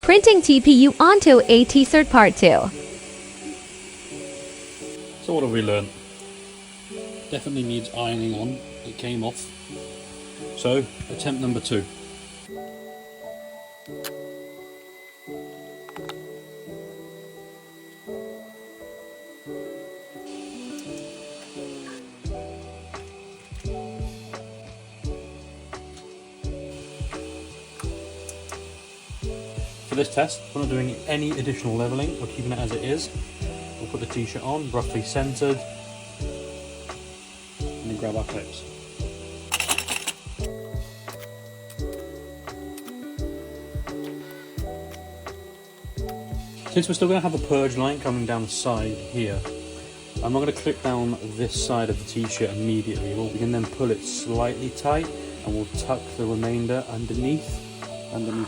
Printing TPU onto a T-cert Part 2. So what have we learned? Definitely needs ironing on. It came off. So, attempt number 2. For this test, we're not doing any additional levelling, we're keeping it as it is. We'll put the t-shirt on, roughly centred, and then grab our clips. Since we're still going to have a purge line coming down the side here, I'm not going to clip down this side of the t-shirt immediately. We can then pull it slightly tight and we'll tuck the remainder underneath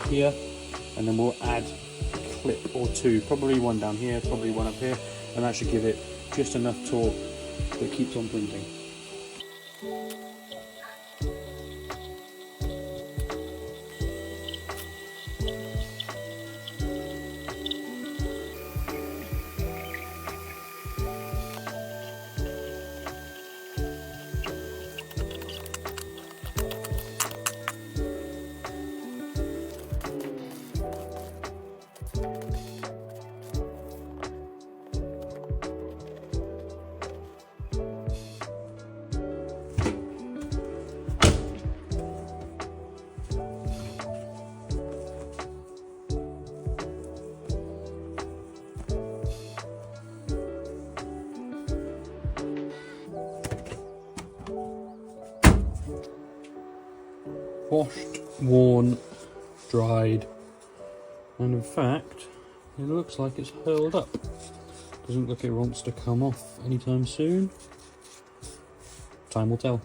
here, and then we'll add a clip or two, probably one down here, probably one up here, and that should give it just enough torque that keeps on printing. Washed, worn, dried, and in fact it looks like it's hurled up. Doesn't look like it wants to come off anytime soon. Time will tell.